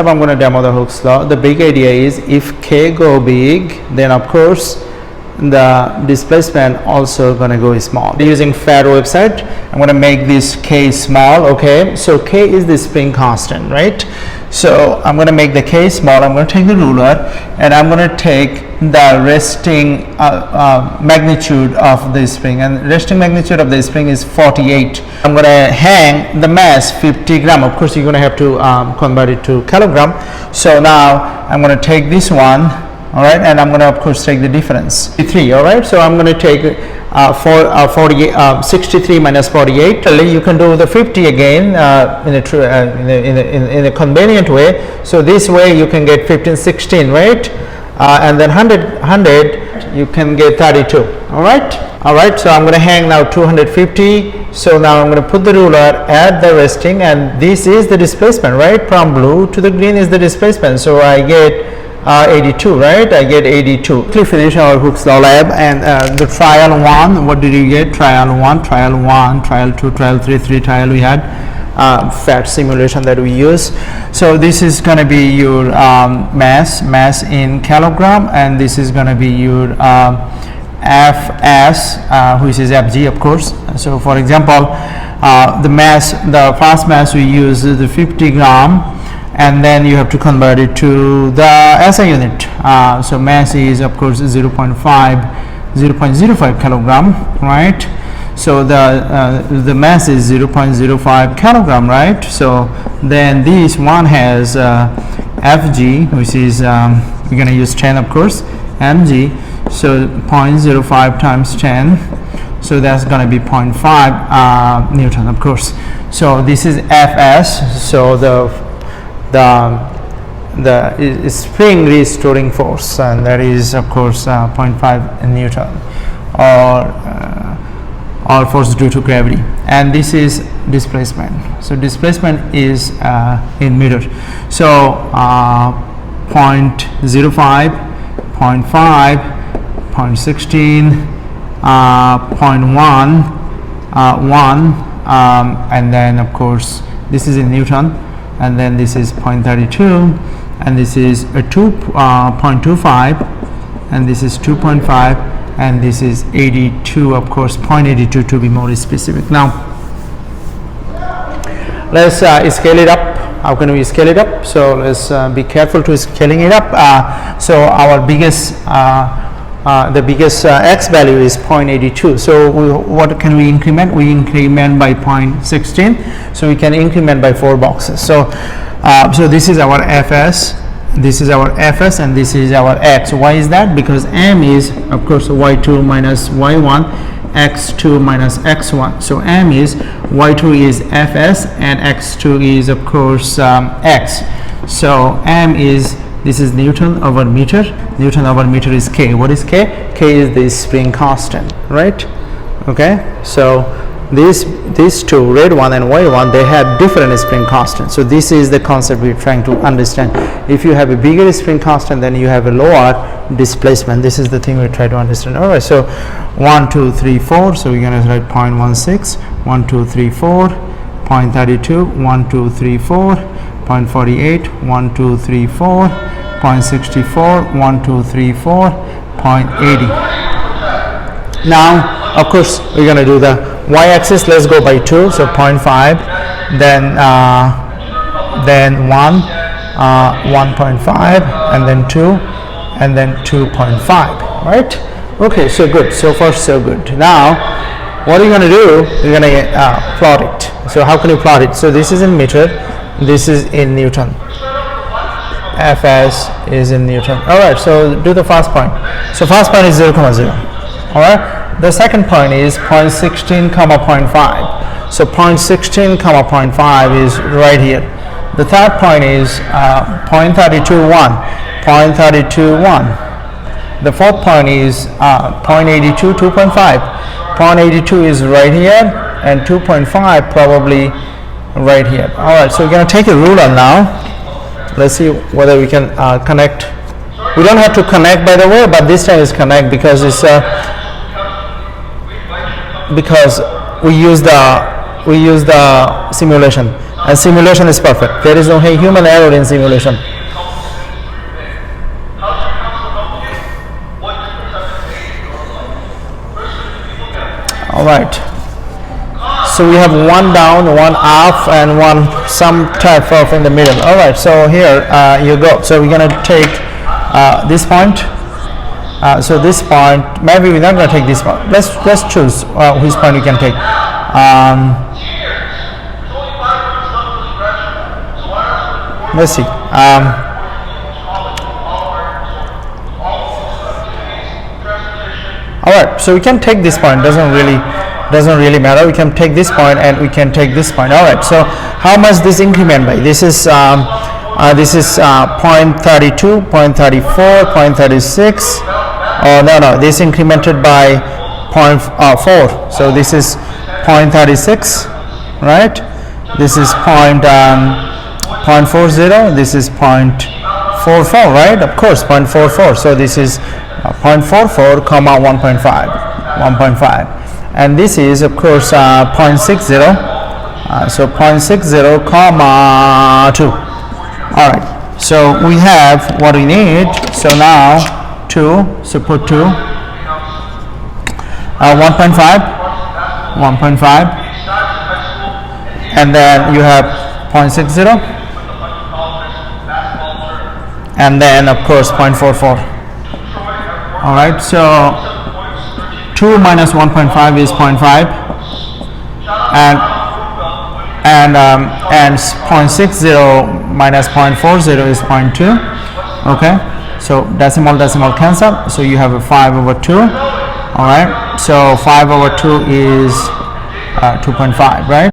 I'm going to demo the Hooke's law. The big idea is if K go big, then of course the displacement also going to go small. Using FAD website, I'm going to make this K small. Okay, so K is the spring constant, right? So I'm going to make the K small. I'm going to take the ruler and I'm going to take the resting magnitude of the spring, and resting magnitude of the spring is 48. I'm going to hang the mass 50 gram. Of course you're going to have to convert it to kilogram. So now I'm going to take this one, all right, and I'm going to of course take the difference 3. All right, so I'm going to take 63 minus 48. You can do the 50 again in a convenient way. So this way you can get 15, 16, right? And then 100 you can get 32. All right, so I'm going to hang now 250. So now I'm going to put the ruler at the resting, and this is the displacement, right? From blue to the green is the displacement. So I get 82, right? I get 82. Quickly finish our Hooke's law lab, and the trial 1, what did you get? Trial 1, trial 1, trial 2, trial 3, 3 trial we had. FAT simulation that we use. So this is going to be your mass in kilogram, and this is going to be your Fs, which is Fg, of course. So for example, the first mass we use is the 50 gram, and then you have to convert it to the SI unit. So mass is of course 0.05 kilogram, right? So the mass is 0.05 kilogram, right? So then this one has Fg, which is we're going to use 10, of course, mg. So 0.05 times 10, so that's going to be 0.5 Newton, of course. So this is Fs. So the spring restoring force, and that is of course 0.5 Newton, or force due to gravity, and this is displacement. So displacement is in meter. So 0.05, 0.5, 0.16, 0.1, 1, and then of course this is in Newton, and then this is 0.32, and this is a 2.25, and this is 2.5, and this is 82, of course, 0.82 to be more specific. Now let's scale it up. How can we scale it up? So let's be careful to scaling it up. So our biggest the biggest x value is 0.82. So what can we increment? We increment by 0.16. So we can increment by 4 boxes. So so this is our Fs. This is our Fs, and this is our x. Why is that? Because m is of course y2 minus y1, x2 minus x1. So m is y2 is Fs, and x2 is of course x. So m is, this is Newton over meter. Newton over meter is K. What is K? K is the spring constant, right? Okay, so these two, red one and white one, they have different spring constant. So this is the concept we're trying to understand. If you have a bigger spring constant, then you have a lower displacement. This is the thing we try to understand. All right, so 1, 2, 3, 4. So we're going to write 0.16, 1, 2, 3, 4, 0.32, 1, 2, 3, 4, 0.48, 1, 2, 3, 4, 0.64, 1, 2, 3, 4, 0.80. Now, of course, we're going to do the y-axis. Let's go by 2, so 0.5, then 1, 1.5, and then 2, and then 2.5, right? Okay, so good. So far, so good. Now, what are you going to do? You're going to plot it. So how can you plot it? So this is in meter, this is in Newton. Fs is in Newton. All right, so do the first point. So first point is 0,0. All right. The second point is 0.16, 0.5. So 0.16, 0.5 is right here. The third point is 0.32, 1. 0.32, 1. The fourth point is 0.82, 2.5. 0.82 is right here, and 2.5 probably right here. All right, so we're going to take a ruler now. Let's see whether we can connect. We don't have to connect, by the way, but this time is connect because it's because we use the simulation. and simulation is perfect. There is no human error in simulation. All right, so we have one down, one up, and one some type of in the middle. All right, so here you go. So we're gonna take this point. So this point, maybe we're not gonna take this point. Let's choose which point we can take. Let's see. All right, so we can take this point. Doesn't really matter. We can take this point and we can take this point. All right. So how much this increment by? This is 0.32, 0.34, 0.36. Oh no, this incremented by 0.4. So this is 0.36, right? This is 0.40. This is 0.44, right? Of course, 0.44. So this is 0.44 comma 1.5, and this is of course 0.60. So 0.60 comma 2. All right. So we have what we need. So now 2. So put 2. 1.5, and then you have 0.60, and then of course 0.44. All right, so 2 minus 1.5 is 0.5, and 0.60 minus 0.40 is 0.2. Okay, so decimal cancel. So you have a 5/2. All right, so 5/2 is 2.5, right?